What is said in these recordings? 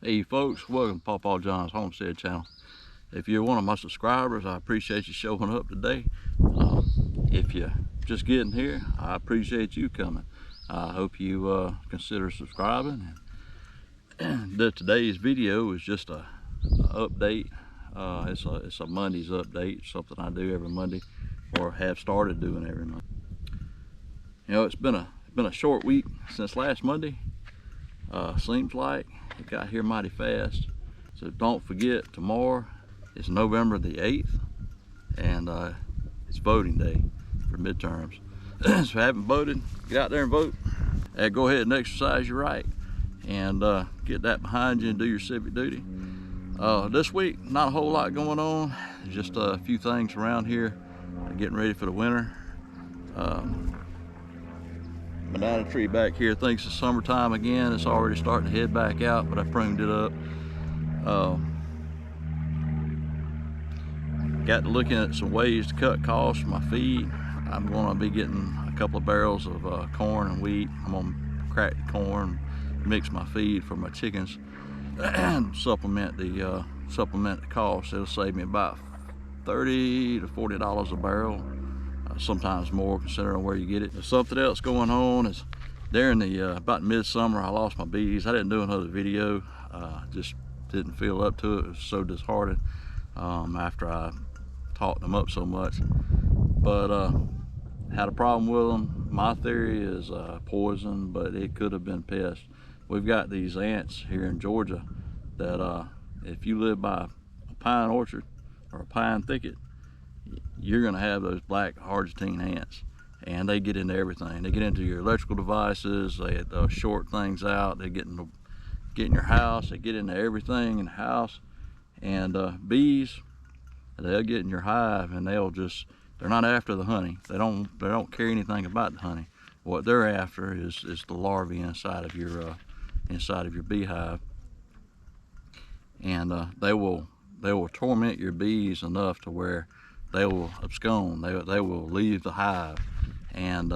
Hey folks, welcome to Pawpaw John's Homestead channel. If you're one of my subscribers, I appreciate you showing up today. If you're just getting here, I appreciate you coming. I hope you consider subscribing. And today's video is just a update. It's a Monday's update, something I do every Monday, or have started doing every Monday. You know, it's been a short week since last Monday. Seems like it got here mighty fast. So don't forget, tomorrow is November the 8th, and it's voting day for midterms. So if you haven't voted, get out there and vote. Go ahead and exercise your right, and get that behind you and do your civic duty. This week, not a whole lot going on. Just a few things around here, getting ready for the winter. Banana tree back here thinks it's summertime again. It's already starting to head back out, but I pruned it up. Got to looking at some ways to cut costs for my feed. I'm going to be getting a couple of barrels of corn and wheat. I'm going to crack the corn, mix my feed for my chickens, and supplement the cost. It'll save me about $30 to $40 a barrel. Sometimes more, considering where you get it. There's something else going on is during the about midsummer, I lost my bees. I didn't do another video. Just didn't feel up to it. It was so disheartened after I talked them up so much. But had a problem with them. My theory is poison, but it could have been pest. We've got these ants here in Georgia that if you live by a pine orchard or a pine thicket, you're going to have those black Argentine ants, and they get into everything. They get into your electrical devices, they short things out, they get in your house, they get into everything in the house. And bees, they'll get in your hive, and they're not after the honey. They don't care anything about the honey. What they're after is the larvae inside of your beehive, and they will torment your bees enough to where they will abscond. They will leave the hive, and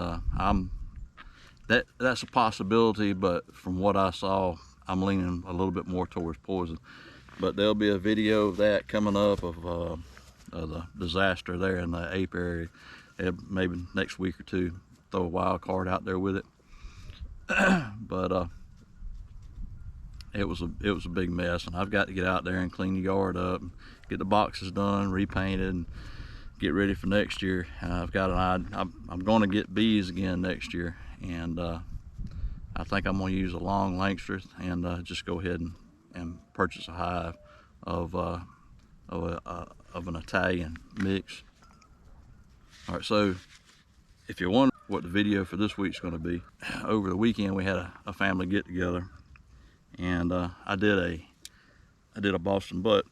that's a possibility. But from what I saw, I'm leaning a little bit more towards poison. But there'll be a video of that coming up of the disaster there in the apiary. Maybe next week or two. Throw a wild card out there with it. But it was a big mess, and I've got to get out there and clean the yard up, and get the boxes done, repainted, and get ready for next year. I've got I'm going to get bees again next year, and I think I'm going to use a long Langstroth and just go ahead and purchase a hive of an Italian mix. All right, so if you're wondering what the video for this week's going to be, over the weekend we had a family get together, and I did a Boston butt.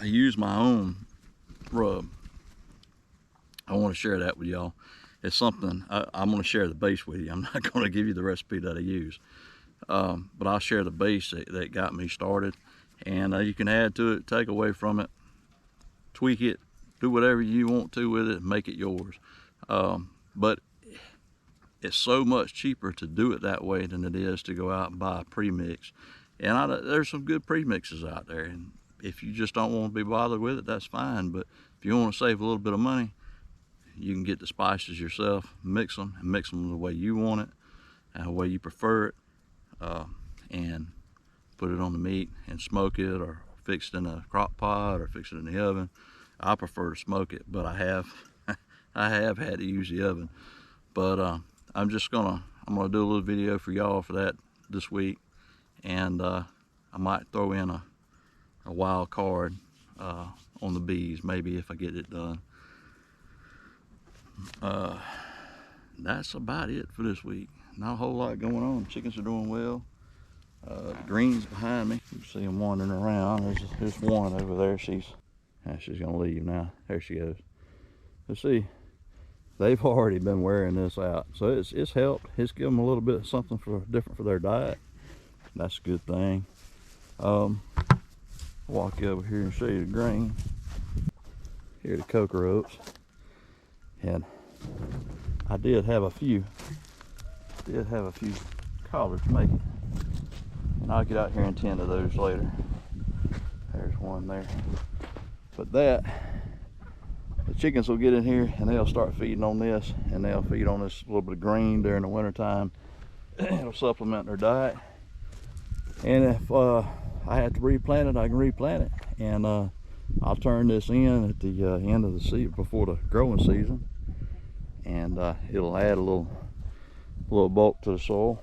I used my own rub. I want to share that with y'all. It's something I'm going to share the base with you. I'm not going to give you the recipe that I use, but I'll share the base that got me started, and you can add to it, take away from it, tweak it, do whatever you want to with it, and make it yours. But it's so much cheaper to do it that way than it is to go out and buy a premix. And there's some good premixes out there, and if you just don't want to be bothered with it, that's fine. But if you want to save a little bit of money, you can get the spices yourself, mix them the way you want it, the way you prefer it, and put it on the meat and smoke it, or fix it in a crock pot, or fix it in the oven. I prefer to smoke it, but I have had to use the oven. But I'm gonna do a little video for y'all for that this week, and I might throw in a wild card on the bees, maybe, if I get it done. That's about it for this week. Not a whole lot going on. Chickens are doing well. The greens behind me, you can see them wandering around. There's one over there. She's gonna leave now. There she goes. Let's see, they've already been wearing this out, so it's helped. It's given them a little bit of something different for their diet. That's a good thing. Walk you over here and show you the grain. Here are the cockroaches, and I did have a few collars making. And I'll get out here and tend to those later. There's one there. But the chickens will get in here and they'll start feeding on this, and they'll feed on this little bit of green during the winter time. It'll supplement their diet. And if I have to replant it, I can replant it. And I'll turn this in at the end of the season, before the growing season. And it'll add a little bulk to the soil.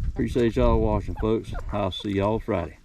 Appreciate y'all watching, folks. I'll see y'all Friday.